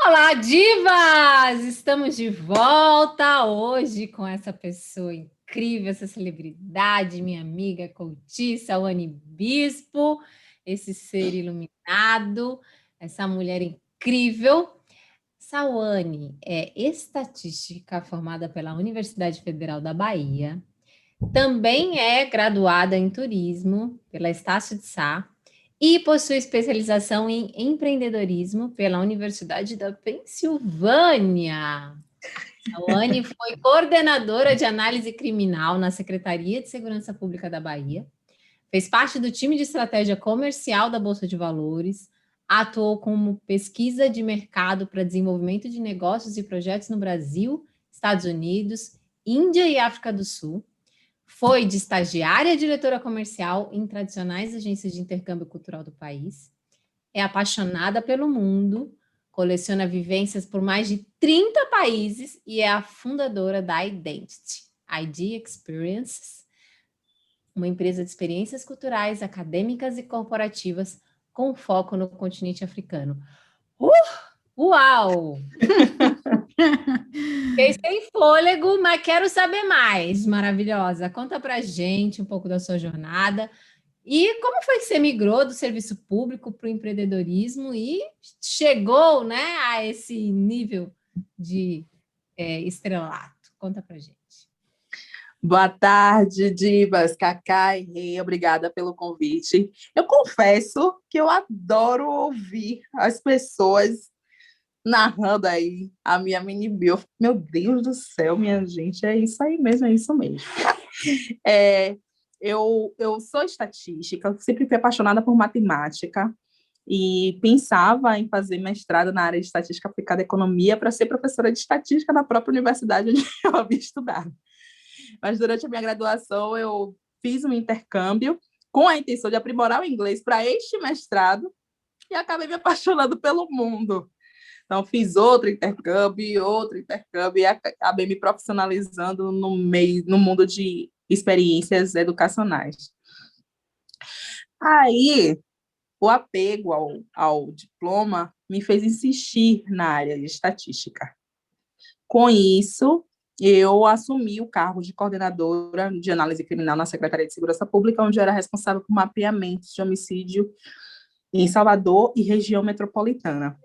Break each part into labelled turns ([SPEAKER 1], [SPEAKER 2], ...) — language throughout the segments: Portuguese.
[SPEAKER 1] Olá, divas! Estamos de volta hoje com essa pessoa incrível, essa celebridade, minha amiga coutissa, Sawane Bispo, esse ser iluminado, essa mulher incrível. Sawane é estatística formada pela Universidade Federal da Bahia, também é graduada em turismo pela Estácio de Sá e possui especialização em empreendedorismo pela Universidade da Pensilvânia. A Anne foi coordenadora de análise criminal na Secretaria de Segurança Pública da Bahia, fez parte do time de estratégia comercial da Bolsa de Valores, atuou como pesquisa de mercado para desenvolvimento de negócios e projetos no Brasil, Estados Unidos, Índia e África do Sul. Foi de estagiária a diretora comercial em tradicionais agências de intercâmbio cultural do país. É apaixonada pelo mundo, coleciona vivências por mais de 30 países e é a fundadora da Identity, ID Experiences, uma empresa de experiências culturais, acadêmicas e corporativas com foco no continente africano. Uau! Fiquei sem fôlego, mas quero saber mais, maravilhosa. Conta pra gente um pouco da sua jornada e como foi que você migrou do serviço público para o empreendedorismo e chegou, né, a esse nível de estrelato. Conta pra gente.
[SPEAKER 2] Boa tarde, divas, Cacá e Rei, obrigada pelo convite. Eu confesso que eu adoro ouvir as pessoas narrando aí a minha mini bio. Meu Deus do céu, minha gente, é isso aí mesmo, é isso mesmo. Eu sou estatística, sempre fui apaixonada por matemática e pensava em fazer mestrado na área de estatística aplicada à economia para ser professora de estatística na própria universidade onde eu havia estudado. Mas durante a minha graduação eu fiz um intercâmbio com a intenção de aprimorar o inglês para este mestrado e acabei me apaixonando pelo mundo. Então, fiz outro intercâmbio e acabei me profissionalizando no mundo de experiências educacionais. Aí, o apego ao diploma me fez insistir na área de estatística. Com isso, eu assumi o cargo de coordenadora de análise criminal na Secretaria de Segurança Pública, onde eu era responsável por mapeamento de homicídio em Salvador e região metropolitana.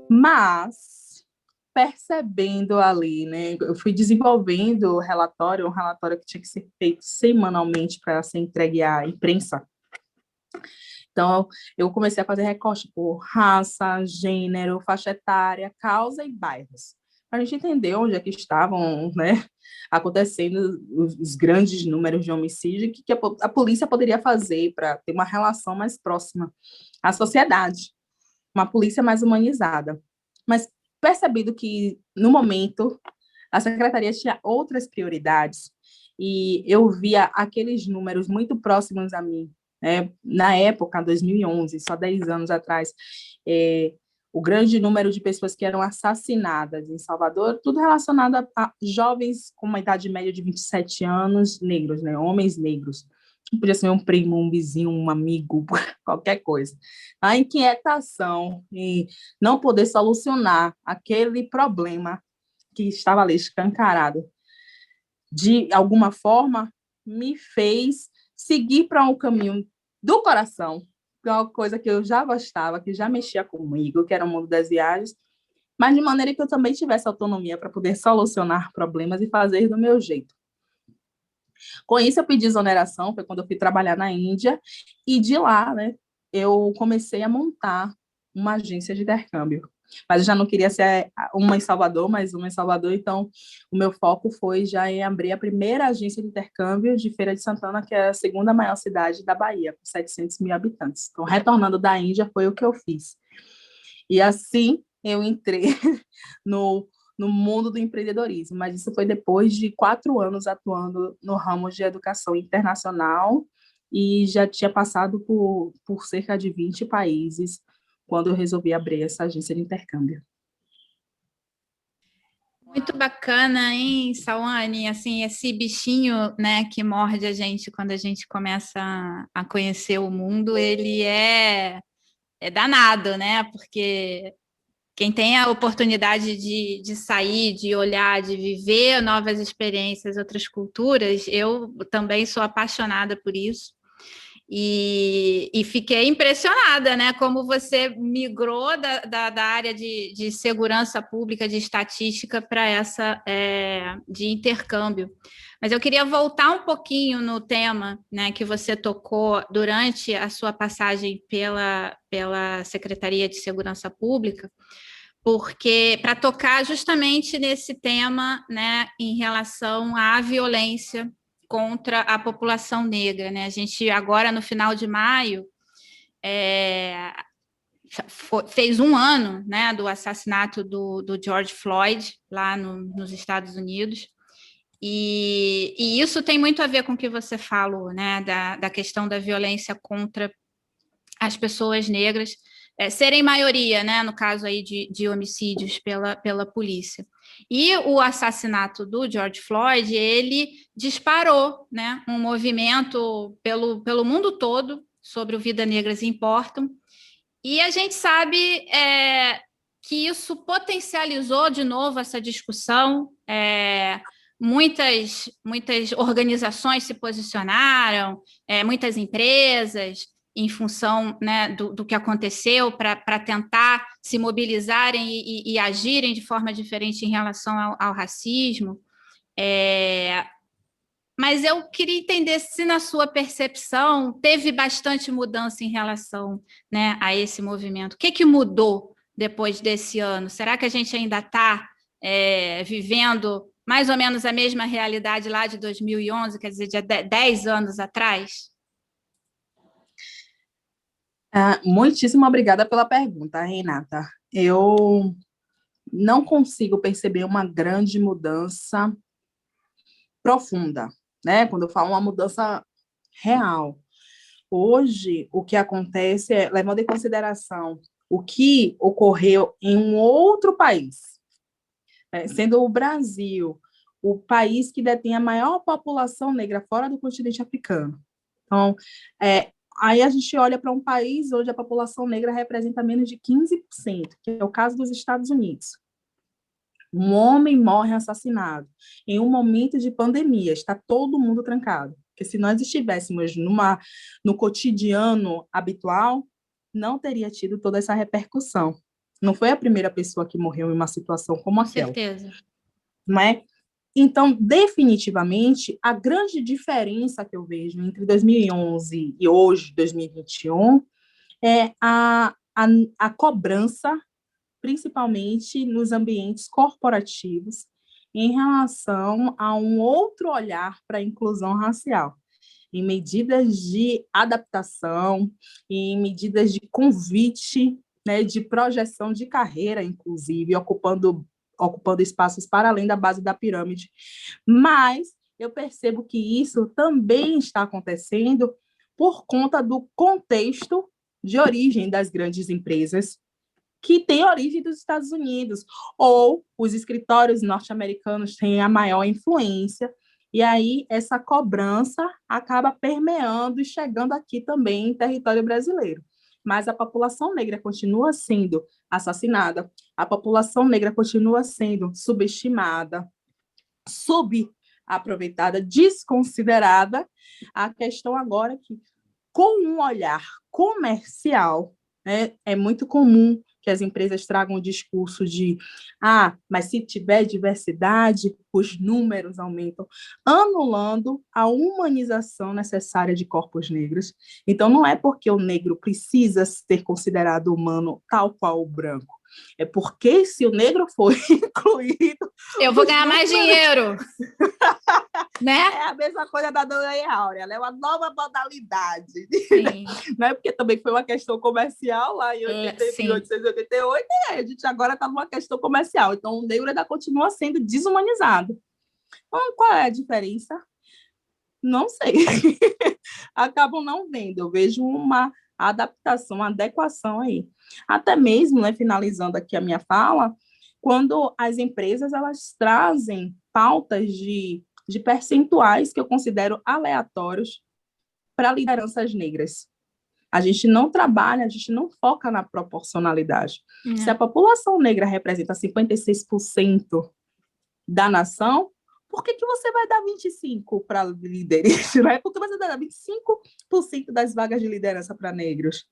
[SPEAKER 2] Mas, percebendo ali, né, eu fui desenvolvendo um relatório que tinha que ser feito semanalmente para ser entregue à imprensa. Então, eu comecei a fazer recorte por raça, gênero, faixa etária, causa e bairros, para a gente entender onde é que estavam, né, acontecendo os grandes números de homicídio, que a polícia poderia fazer para ter uma relação mais próxima à sociedade, uma polícia mais humanizada. Mas percebido que, no momento, a secretaria tinha outras prioridades e eu via aqueles números muito próximos a mim, né? Na época, 2011, só 10 anos atrás, o grande número de pessoas que eram assassinadas em Salvador, tudo relacionado a jovens com uma idade média de 27 anos, negros, né? Homens negros. Podia ser um primo, um vizinho, um amigo, qualquer coisa. A inquietação e não poder solucionar aquele problema que estava ali escancarado, de alguma forma, me fez seguir para um caminho do coração, que é uma coisa que eu já gostava, que já mexia comigo, que era o mundo das viagens, mas de maneira que eu também tivesse autonomia para poder solucionar problemas e fazer do meu jeito. Com isso, eu pedi exoneração, foi quando eu fui trabalhar na Índia, e de lá, né, eu comecei a montar uma agência de intercâmbio. Mas eu já não queria ser uma em Salvador, mas uma em Salvador, então o meu foco foi já em abrir a primeira agência de intercâmbio de Feira de Santana, que é a segunda maior cidade da Bahia, com 700 mil habitantes. Então, retornando da Índia, foi o que eu fiz. E assim, eu entrei no mundo do empreendedorismo, mas isso foi depois de 4 anos atuando no ramo de educação internacional e já tinha passado por cerca de 20 países quando eu resolvi abrir essa agência de intercâmbio.
[SPEAKER 3] Muito bacana, hein, Sawane? Assim, esse bichinho, né, que morde a gente quando a gente começa a conhecer o mundo, ele é danado, né? Porque Quem tem a oportunidade de sair, de olhar, de viver novas experiências, outras culturas, eu também sou apaixonada por isso. E fiquei impressionada, né? Como você migrou da área de segurança pública, de estatística, para essa de intercâmbio. Mas eu queria voltar um pouquinho no tema, né, que você tocou durante a sua passagem pela Secretaria de Segurança Pública, porque para tocar justamente nesse tema, né, em relação à violência contra a população negra, né? A gente agora no final de maio fez 1 ano, né, do assassinato do George Floyd lá nos Estados Unidos. E isso tem muito a ver com o que você falou, né, da questão da violência contra as pessoas negras, serem maioria, né, no caso aí de homicídios pela polícia. E o assassinato do George Floyd, ele disparou, né, um movimento pelo mundo todo sobre o Vidas Negras Importam, e a gente sabe que isso potencializou de novo essa discussão. Muitas organizações se posicionaram, muitas empresas, em função, né, do que aconteceu, para tentar se mobilizarem e agirem de forma diferente em relação ao racismo. Mas eu queria entender se, na sua percepção, teve bastante mudança em relação, né, a esse movimento. O que mudou depois desse ano? Será que a gente ainda está vivendo mais ou menos a mesma realidade lá de 2011, quer dizer, de 10 anos atrás?
[SPEAKER 2] Muitíssimo obrigada pela pergunta, Renata. Eu não consigo perceber uma grande mudança profunda, né? Quando eu falo uma mudança real. Hoje, o que acontece levando em consideração o que ocorreu em um outro país, sendo o Brasil o país que detém a maior população negra fora do continente africano. Então, aí a gente olha para um país onde a população negra representa menos de 15%, que é o caso dos Estados Unidos. Um homem morre assassinado em um momento de pandemia, está todo mundo trancado. Porque se nós estivéssemos no cotidiano habitual, não teria tido toda essa repercussão. Não foi a primeira pessoa que morreu em uma situação como aquela.
[SPEAKER 3] Com certeza.
[SPEAKER 2] Não é? Então, definitivamente, a grande diferença que eu vejo entre 2011 e hoje, 2021, é a cobrança, principalmente nos ambientes corporativos, em relação a um outro olhar para a inclusão racial, em medidas de adaptação, em medidas de convite, né, de projeção de carreira, inclusive, ocupando espaços para além da base da pirâmide. Mas eu percebo que isso também está acontecendo por conta do contexto de origem das grandes empresas, que tem origem dos Estados Unidos, ou os escritórios norte-americanos têm a maior influência, e aí essa cobrança acaba permeando e chegando aqui também em território brasileiro. Mas a população negra continua sendo assassinada, a população negra continua sendo subestimada, subaproveitada, desconsiderada. A questão agora é que, com um olhar comercial, né, é muito comum que as empresas tragam o discurso de mas se tiver diversidade, os números aumentam, anulando a humanização necessária de corpos negros. Então, não é porque o negro precisa ser considerado humano tal qual o branco, é porque se o negro for incluído...
[SPEAKER 3] Eu vou ganhar mais dinheiro! Né?
[SPEAKER 2] É a mesma coisa da Dona Áurea, ela é uma nova modalidade.
[SPEAKER 3] Sim.
[SPEAKER 2] Né? Porque também foi uma questão comercial lá em 1888, e a gente agora está numa questão comercial. Então, o negro ainda continua sendo desumanizado. Então, qual é a diferença? Não sei. Acabam não vendo. Eu vejo uma adaptação, uma adequação aí. Até mesmo, né, finalizando aqui a minha fala, quando as empresas elas trazem pautas de percentuais que eu considero aleatórios para lideranças negras. A gente não trabalha, a gente não foca na proporcionalidade. Se a população negra representa 56% da nação, por que você vai dar 25% para líderes? Né? Por que você vai dar 25% das vagas de liderança para negros?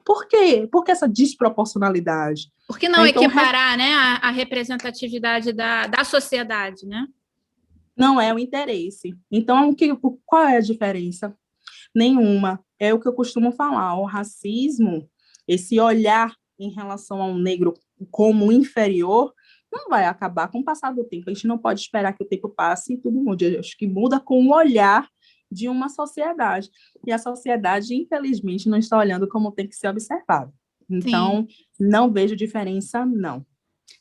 [SPEAKER 2] Por quê? Por que essa desproporcionalidade?
[SPEAKER 3] Por que não equiparar, né, a representatividade da sociedade, né?
[SPEAKER 2] Não é o interesse. Então, qual é a diferença? Nenhuma. É o que eu costumo falar. O racismo, esse olhar em relação ao negro como inferior, não vai acabar com o passar do tempo. A gente não pode esperar que o tempo passe e tudo mude. Eu acho que muda com o olhar de uma sociedade. E a sociedade, infelizmente, não está olhando como tem que ser observado. Então, não vejo diferença, não.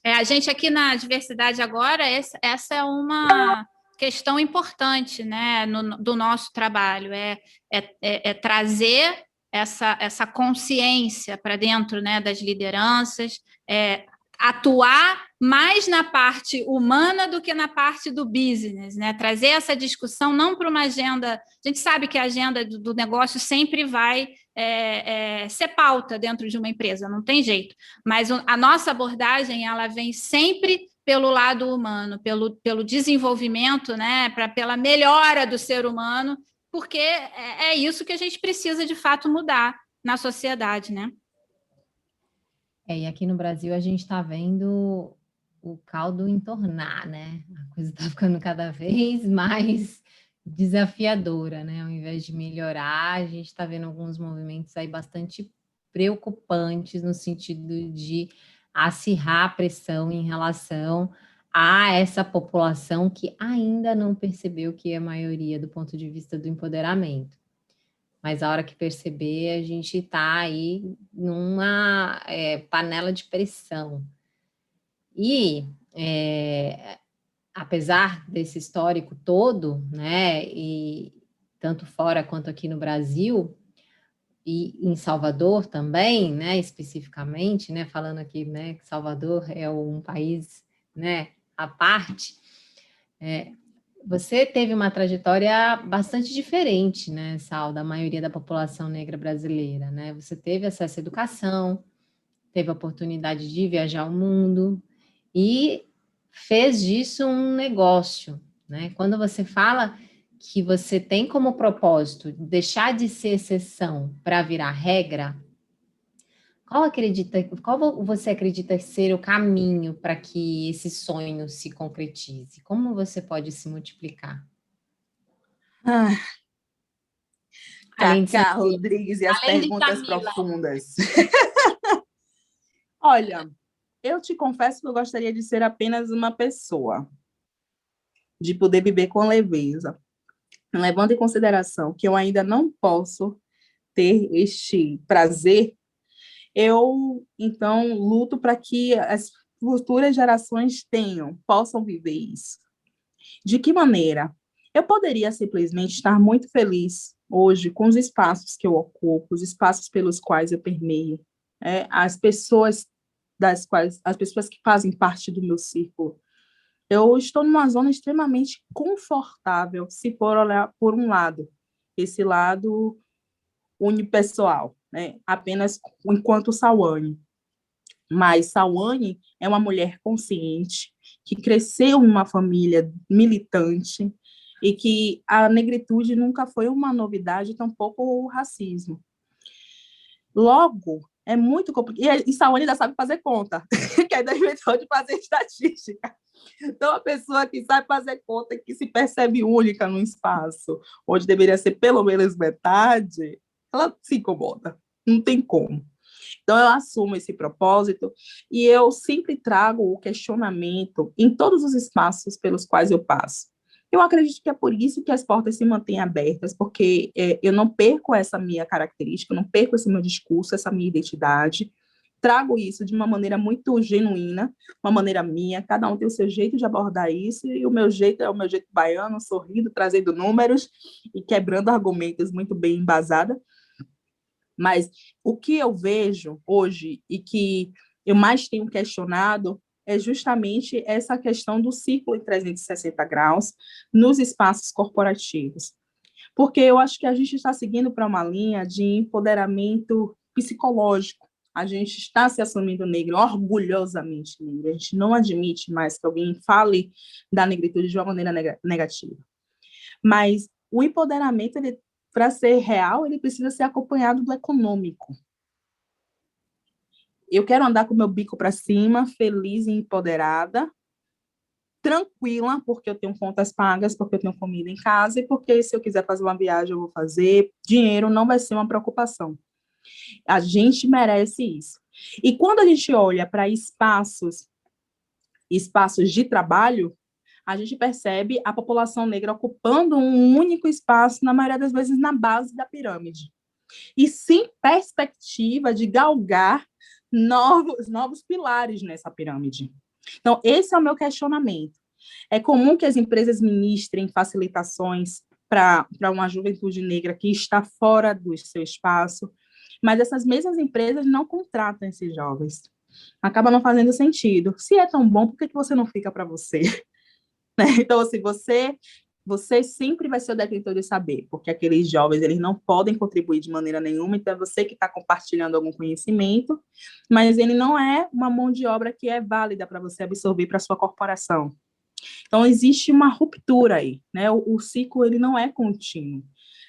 [SPEAKER 3] A gente aqui na Diversidade Agora, essa é uma questão importante, né, do nosso trabalho, trazer essa consciência para dentro, né, das lideranças, atuar mais na parte humana do que na parte do business, né? Trazer essa discussão não para uma agenda. A gente sabe que a agenda do negócio sempre vai ser pauta dentro de uma empresa, não tem jeito. Mas a nossa abordagem ela vem sempre pelo lado humano, pelo desenvolvimento, né? Pela melhora do ser humano, porque é isso que a gente precisa de fato mudar na sociedade, né?
[SPEAKER 1] E aqui no Brasil a gente está vendo o caldo entornar, né? A coisa está ficando cada vez mais desafiadora, né? Ao invés de melhorar, a gente está vendo alguns movimentos aí bastante preocupantes no sentido de acirrar a pressão em relação a essa população que ainda não percebeu que é a maioria do ponto de vista do empoderamento. Mas a hora que perceber, a gente está aí numa panela de pressão. E, apesar desse histórico todo, né, e tanto fora quanto aqui no Brasil, e em Salvador também, né, especificamente, né, falando aqui, né, que Salvador é um país, né, à parte, você teve uma trajetória bastante diferente, né, Sal, da maioria da população negra brasileira, né? Você teve acesso à educação, teve a oportunidade de viajar o mundo e fez disso um negócio, né? Quando você fala que você tem como propósito deixar de ser exceção para virar regra, qual você acredita ser o caminho para que esse sonho se concretize? Como você pode se multiplicar?
[SPEAKER 2] Cacá Rodrigues e as perguntas profundas. Olha, eu te confesso que eu gostaria de ser apenas uma pessoa, de poder viver com leveza, levando em consideração que eu ainda não posso ter este prazer. Eu, então, luto para que as futuras gerações possam viver isso. De que maneira? Eu poderia simplesmente estar muito feliz hoje com os espaços que eu ocupo, os espaços pelos quais eu permeio, as pessoas que fazem parte do meu círculo. Eu estou numa zona extremamente confortável, se for olhar por um lado, esse lado unipessoal, né? Apenas enquanto Sauane. Mas Sauane é uma mulher consciente, que cresceu em uma família militante e que a negritude nunca foi uma novidade, tampouco o racismo. Logo, é muito complicado. E Sauane ainda sabe fazer conta, que ainda inventou de fazer estatística. Então, a pessoa que sabe fazer conta e que se percebe única num espaço onde deveria ser pelo menos metade, ela se incomoda. Não tem como. Então, eu assumo esse propósito e eu sempre trago o questionamento em todos os espaços pelos quais eu passo. Eu acredito que é por isso que as portas se mantêm abertas, porque eu não perco essa minha característica, eu não perco esse meu discurso, essa minha identidade. Trago isso de uma maneira muito genuína, uma maneira minha, cada um tem o seu jeito de abordar isso, e o meu jeito é o meu jeito baiano, sorrindo, trazendo números e quebrando argumentos muito bem embasada. Mas o que eu vejo hoje e que eu mais tenho questionado é justamente essa questão do círculo em 360 graus nos espaços corporativos. Porque eu acho que a gente está seguindo para uma linha de empoderamento psicológico. A gente está se assumindo negro, orgulhosamente negro. A gente não admite mais que alguém fale da negritude de uma maneira negativa. Mas o empoderamento, para ser real, ele precisa ser acompanhado do econômico. Eu quero andar com o meu bico para cima, feliz e empoderada, tranquila, porque eu tenho contas pagas, porque eu tenho comida em casa e porque se eu quiser fazer uma viagem, eu vou fazer. Dinheiro não vai ser uma preocupação. A gente merece isso. E quando a gente olha para espaços de trabalho, a gente percebe a população negra ocupando um único espaço, na maioria das vezes na base da pirâmide. E sem perspectiva de galgar novos pilares nessa pirâmide. Então, esse é o meu questionamento. É comum que as empresas ministrem facilitações para uma juventude negra que está fora do seu espaço, mas essas mesmas empresas não contratam esses jovens. Acaba não fazendo sentido. Se é tão bom, por que você não fica para você? Então, assim, você sempre vai ser o detentor de saber, porque aqueles jovens, eles não podem contribuir de maneira nenhuma, então é você que está compartilhando algum conhecimento, mas ele não é uma mão de obra que é válida para você absorver para a sua corporação. Então, existe uma ruptura aí, né? O ciclo, ele não é contínuo.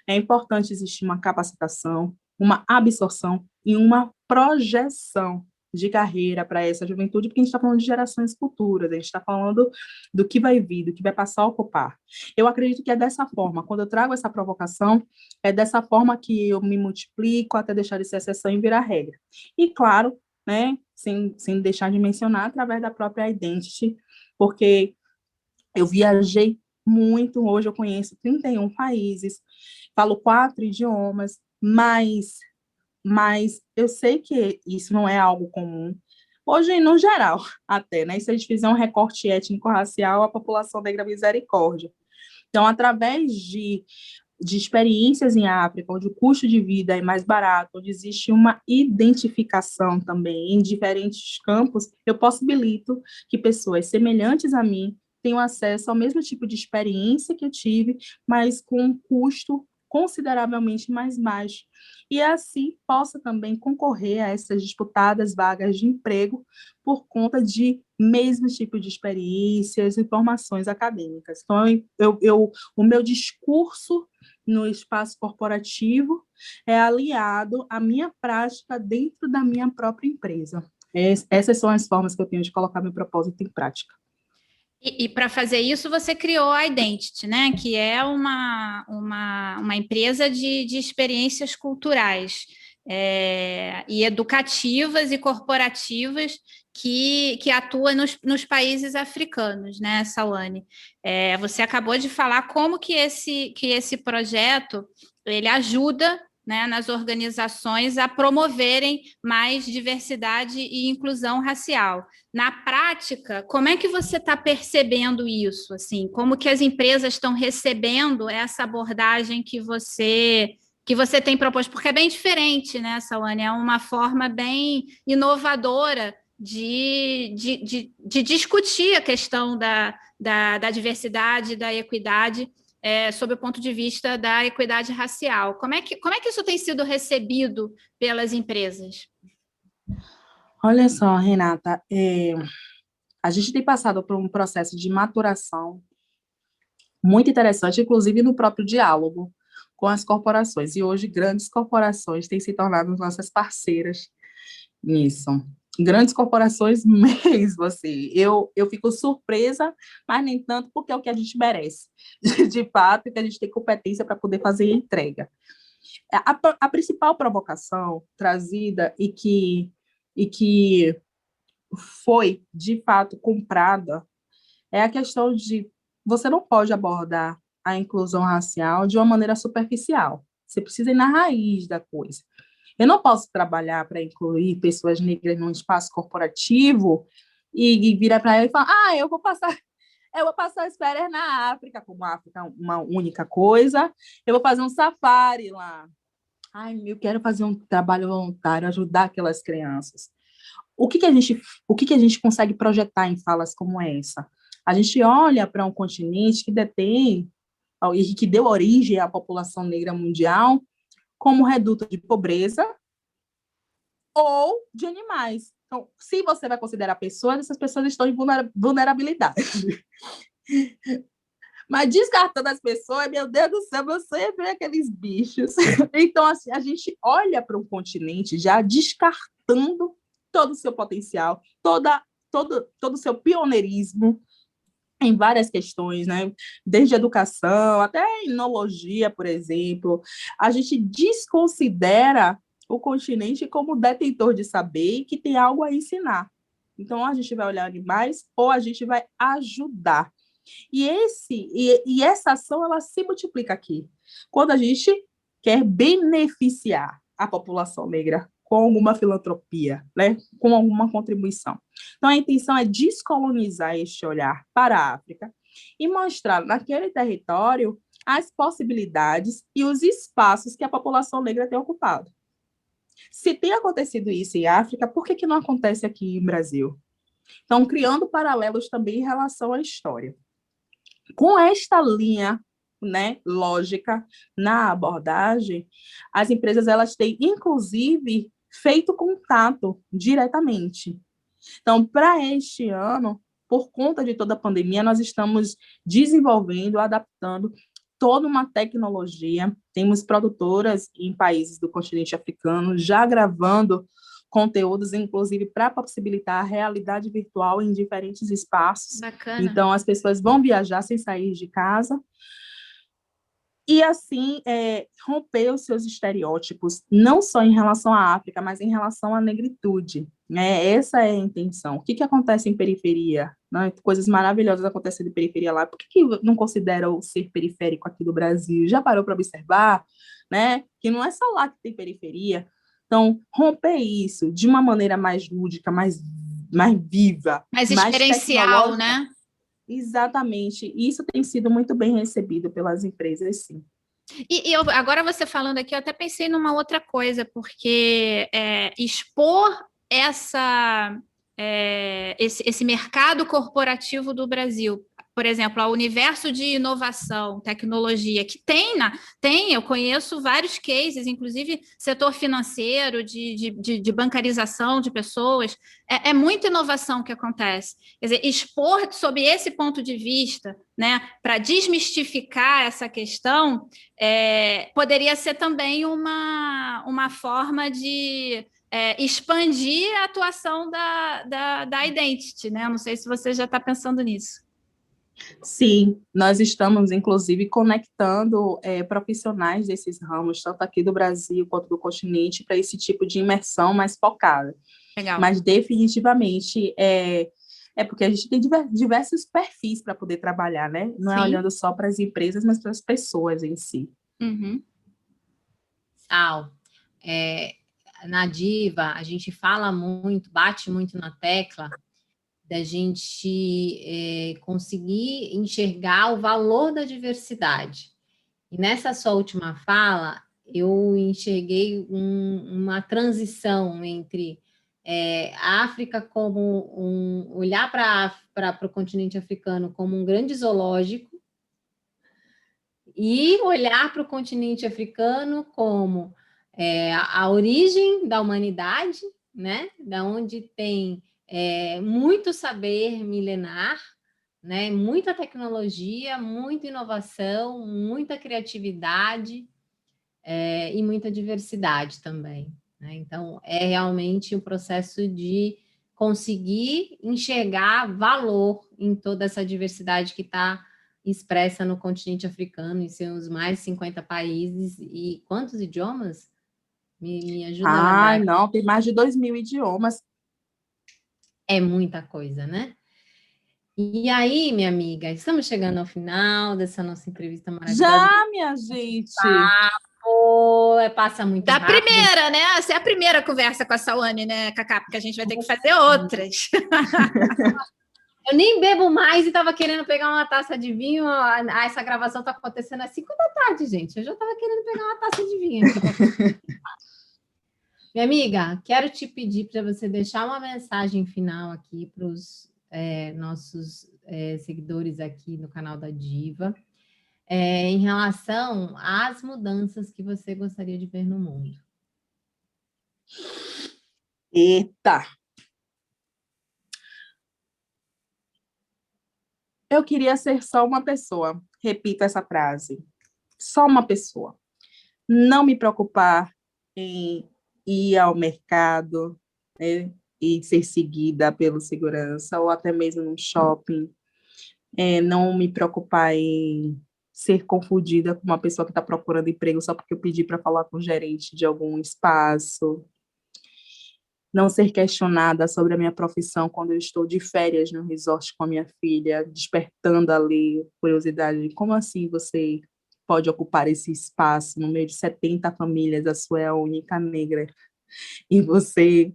[SPEAKER 2] É importante existir uma capacitação, uma absorção e uma projeção de carreira para essa juventude, porque a gente está falando de gerações futuras, a gente está falando do que vai vir, do que vai passar a ocupar. Eu acredito que é dessa forma, quando eu trago essa provocação, é dessa forma que eu me multiplico até deixar de ser exceção e virar regra. E, claro, né, sem deixar de mencionar, através da própria identity, porque eu viajei muito, hoje eu conheço 31 países, falo 4 idiomas, mas eu sei que isso não é algo comum. Hoje, no geral, até, né? Se a gente fizer um recorte étnico-racial, a população negra misericórdia. Então, através de experiências em África, onde o custo de vida é mais barato, onde existe uma identificação também em diferentes campos, eu possibilito que pessoas semelhantes a mim tenham acesso ao mesmo tipo de experiência que eu tive, mas com um custo consideravelmente mais baixo. E assim possa também concorrer a essas disputadas vagas de emprego por conta de mesmo tipo de experiências e formações acadêmicas. Então, o meu discurso no espaço corporativo é aliado à minha prática dentro da minha própria empresa. Essas são as formas que eu tenho de colocar meu propósito em prática.
[SPEAKER 3] E para fazer isso, você criou a Identity, né? Que é uma empresa de experiências culturais e educativas e corporativas que atua nos países africanos, né, Sawane? Você acabou de falar como que esse projeto ele ajuda, né, nas organizações a promoverem mais diversidade e inclusão racial. Na prática, como é que você está percebendo isso? Assim, como que as empresas estão recebendo essa abordagem que você tem proposto? Porque é bem diferente, né, Sawane? É uma forma bem inovadora de discutir a questão da diversidade, da equidade, sob o ponto de vista da equidade racial. Como é que isso tem sido recebido pelas empresas?
[SPEAKER 2] Olha só, Renata, a gente tem passado por um processo de maturação muito interessante, inclusive no próprio diálogo com as corporações. E hoje, grandes corporações têm se tornado nossas parceiras nisso. Grandes corporações mesmo, assim. Eu fico surpresa, mas nem tanto, porque é o que a gente merece. De fato, que a gente tem competência para poder fazer a entrega. A principal provocação trazida e que foi, de fato, comprada é a questão de você não pode abordar a inclusão racial de uma maneira superficial. Você precisa ir na raiz da coisa. Eu não posso trabalhar para incluir pessoas negras num espaço corporativo e virar para ela e falar, eu vou passar as férias na África, como a África é uma única coisa, eu vou fazer um safari lá. Eu quero fazer um trabalho voluntário, ajudar aquelas crianças. O que a gente consegue projetar em falas como essa? A gente olha para um continente que detém e que deu origem à população negra mundial, como reduto de pobreza ou de animais. Então, se você vai considerar pessoas, essas pessoas estão em vulnerabilidade. Mas descartando as pessoas, meu Deus do céu, você vê aqueles bichos. Então, assim, a gente olha para um continente já descartando todo o seu potencial, todo o seu pioneirismo em várias questões, né? Desde educação até enologia, por exemplo. A gente desconsidera o continente como detentor de saber e que tem algo a ensinar. Então, a gente vai olhar animais ou a gente vai ajudar. E essa ação, ela se multiplica aqui. Quando a gente quer beneficiar a população negra com alguma filantropia, né? Com alguma contribuição. Então, a intenção é descolonizar este olhar para a África e mostrar naquele território as possibilidades e os espaços que a população negra tem ocupado. Se tem acontecido isso em África, por que não acontece aqui em Brasil? Então, criando paralelos também em relação à história. Com esta linha, né, lógica na abordagem, as empresas elas têm, inclusive, feito contato diretamente. Então, para este ano, por conta de toda a pandemia, nós estamos desenvolvendo, adaptando toda uma tecnologia. Temos produtoras em países do continente africano já gravando conteúdos, inclusive para possibilitar a realidade virtual em diferentes espaços.
[SPEAKER 3] Bacana.
[SPEAKER 2] Então, as pessoas vão viajar sem sair de casa. E, assim, romper os seus estereótipos, não só em relação à África, mas em relação à negritude. Né? Essa é a intenção. O que acontece em periferia? Né? Coisas maravilhosas acontecem em periferia lá. Por que não considera o ser periférico aqui do Brasil? Já parou para observar? Né? Que não é só lá que tem periferia. Então, romper isso de uma maneira mais lúdica, mais viva,
[SPEAKER 3] mais experiencial,
[SPEAKER 2] tecnológica.
[SPEAKER 3] né?
[SPEAKER 2] Exatamente. Isso tem sido muito bem recebido pelas empresas, sim.
[SPEAKER 3] E agora você falando aqui, eu até pensei numa outra coisa, porque expor esse mercado corporativo do Brasil, por exemplo, ao universo de inovação, tecnologia, que eu conheço vários cases, inclusive setor financeiro, de bancarização de pessoas, é muita inovação que acontece. Quer dizer, expor sob esse ponto de vista, né, para desmistificar essa questão, poderia ser também uma forma de expandir a atuação da Identity, né? Não sei se você já está pensando nisso.
[SPEAKER 2] Sim, nós estamos, inclusive, conectando profissionais desses ramos, tanto aqui do Brasil quanto do continente, para esse tipo de imersão mais focada.
[SPEAKER 3] Legal.
[SPEAKER 2] Mas, definitivamente, porque a gente tem diversos perfis para poder trabalhar, né? Não é olhando só para as empresas, mas para as pessoas em si.
[SPEAKER 3] Uhum.
[SPEAKER 1] Sal, na Diva, a gente fala muito, bate muito na tecla da gente conseguir enxergar o valor da diversidade. E nessa sua última fala, eu enxerguei uma transição entre a África como olhar para o continente africano como um grande zoológico e olhar para o continente africano como a origem da humanidade, né? Da onde tem muito saber milenar, né? Muita tecnologia, muita inovação, muita criatividade e muita diversidade também. Né? Então, é realmente um processo de conseguir enxergar valor em toda essa diversidade que está expressa no continente africano, em seus mais de 50 países. E quantos idiomas? Me ajuda a lembrar.
[SPEAKER 2] Não, tem mais de 2.000 idiomas.
[SPEAKER 1] É muita coisa, né? E aí, minha amiga, estamos chegando ao final dessa nossa entrevista maravilhosa.
[SPEAKER 2] Já, minha gente!
[SPEAKER 1] Passa muito rápido.
[SPEAKER 3] Da primeira, né? Essa é a primeira conversa com a Sawane, né, Cacá? Porque a gente vai ter que fazer outras.
[SPEAKER 1] Eu nem bebo mais e estava querendo pegar uma taça de vinho. Essa gravação está acontecendo às 5 da tarde, gente. Eu já estava querendo pegar uma taça de vinho. Minha amiga, quero te pedir para você deixar uma mensagem final aqui para os nossos seguidores aqui no canal da Diva. em relação às mudanças que você gostaria de ver no mundo.
[SPEAKER 2] Eita! Eu queria ser só uma pessoa. Repito essa frase. Só uma pessoa. Não me preocupar em ir ao mercado, né, e ser seguida pelo segurança, ou até mesmo no shopping. Não me preocupar em ser confundida com uma pessoa que está procurando emprego só porque eu pedi para falar com o gerente de algum espaço. Não ser questionada sobre a minha profissão quando eu estou de férias no resort com a minha filha, despertando ali curiosidade. Como assim você pode ocupar esse espaço no meio de 70 famílias, a sua é a única negra, e você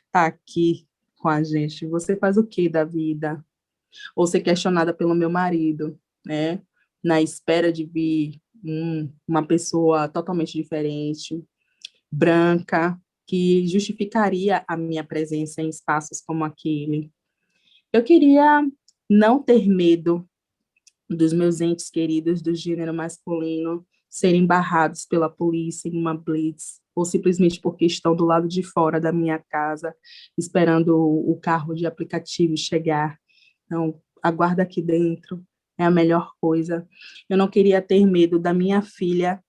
[SPEAKER 2] está aqui com a gente? Você faz o que da vida? Ou ser questionada pelo meu marido, né? Na espera de vir uma pessoa totalmente diferente, branca, que justificaria a minha presença em espaços como aquele. Eu queria não ter medo dos meus entes queridos do gênero masculino serem barrados pela polícia em uma blitz, ou simplesmente porque estão do lado de fora da minha casa, esperando o carro de aplicativo chegar. Então, aguarda aqui dentro, é a melhor coisa. Eu não queria ter medo da minha filha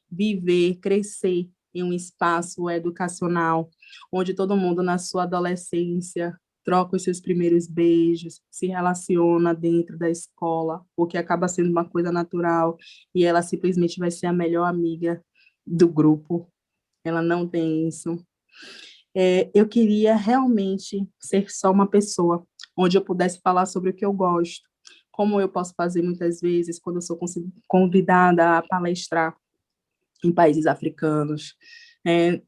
[SPEAKER 2] viver, crescer em um espaço educacional, onde todo mundo, na sua adolescência, troca os seus primeiros beijos, se relaciona dentro da escola, porque acaba sendo uma coisa natural, e ela simplesmente vai ser a melhor amiga do grupo. Ela não tem isso. Eu queria realmente ser só uma pessoa, onde eu pudesse falar sobre o que eu gosto, como eu posso fazer muitas vezes quando eu sou convidada a palestrar em países africanos.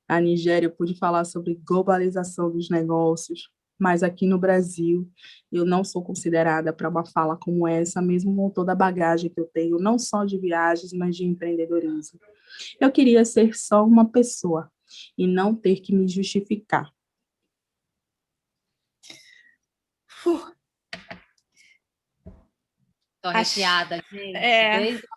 [SPEAKER 2] A Nigéria, eu pude falar sobre globalização dos negócios, mas aqui no Brasil eu não sou considerada para uma fala como essa, mesmo com toda a bagagem que eu tenho, não só de viagens, mas de empreendedorismo. Eu queria ser só uma pessoa e não ter que me justificar.
[SPEAKER 1] Tô arrepiada, gente. Desde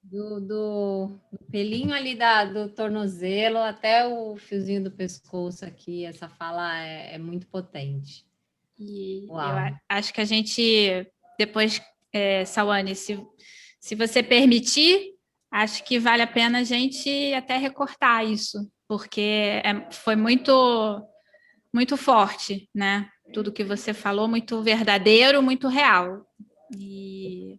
[SPEAKER 1] do pelinho ali do tornozelo até o fiozinho do pescoço aqui, essa fala é muito potente.
[SPEAKER 3] E
[SPEAKER 1] Uau.
[SPEAKER 3] eu acho que a gente, depois, Sawane, se você permitir, acho que vale a pena a gente até recortar isso, porque foi muito, muito forte, né? Tudo que você falou, muito verdadeiro, muito real. E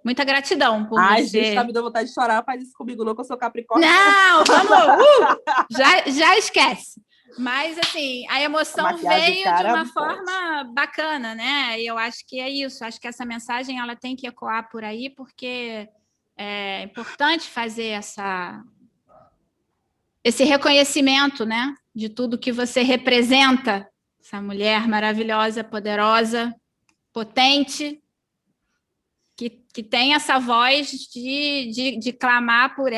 [SPEAKER 3] muita gratidão por
[SPEAKER 2] Ai,
[SPEAKER 3] você.
[SPEAKER 2] gente, tá me dando vontade de chorar, faz isso comigo não, que eu sou capricórnio.
[SPEAKER 3] Não, vamos! Já esquece. Mas, assim, a emoção veio de uma forma bacana, né? E eu acho que é isso. Acho que essa mensagem ela tem que ecoar por aí, porque é importante fazer esse reconhecimento, né? De tudo que você representa. Essa mulher maravilhosa, poderosa, potente, que tem essa voz de clamar por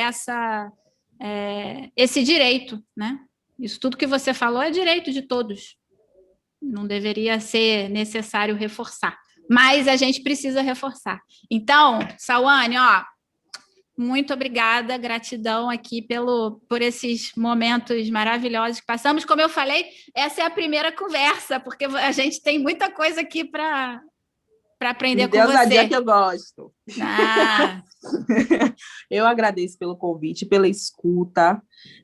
[SPEAKER 3] esse direito, né? Isso tudo que você falou é direito de todos. Não deveria ser necessário reforçar. Mas a gente precisa reforçar. Então, Sawane, muito obrigada, gratidão aqui por esses momentos maravilhosos que passamos. Como eu falei, essa é a primeira conversa, porque a gente tem muita coisa aqui para aprender com você.
[SPEAKER 2] Deus, que eu gosto. Eu agradeço pelo convite, pela escuta.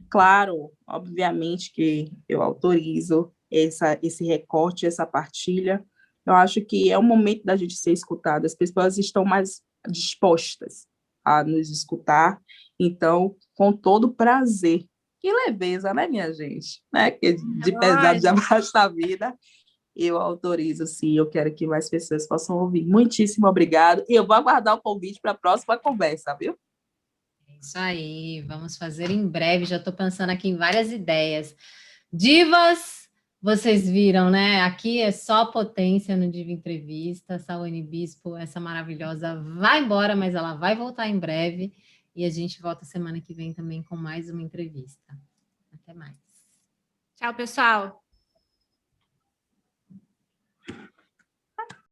[SPEAKER 2] Claro, obviamente que eu autorizo esse recorte, essa partilha. Eu acho que é o momento da gente ser escutado. As pessoas estão mais dispostas a nos escutar. Então, com todo prazer e leveza, né, minha gente? Né? Que de pesado já basta a vida. Eu autorizo, sim, eu quero que mais pessoas possam ouvir. Muitíssimo obrigado. E eu vou aguardar o convite para a próxima conversa, viu?
[SPEAKER 1] Isso aí, vamos fazer em breve. Já estou pensando aqui em várias ideias. Divas, vocês viram, né? Aqui é só potência no Diva Entrevista. Sawane Bispo, essa maravilhosa, vai embora, mas ela vai voltar em breve. E a gente volta semana que vem também com mais uma entrevista. Até mais.
[SPEAKER 3] Tchau, pessoal.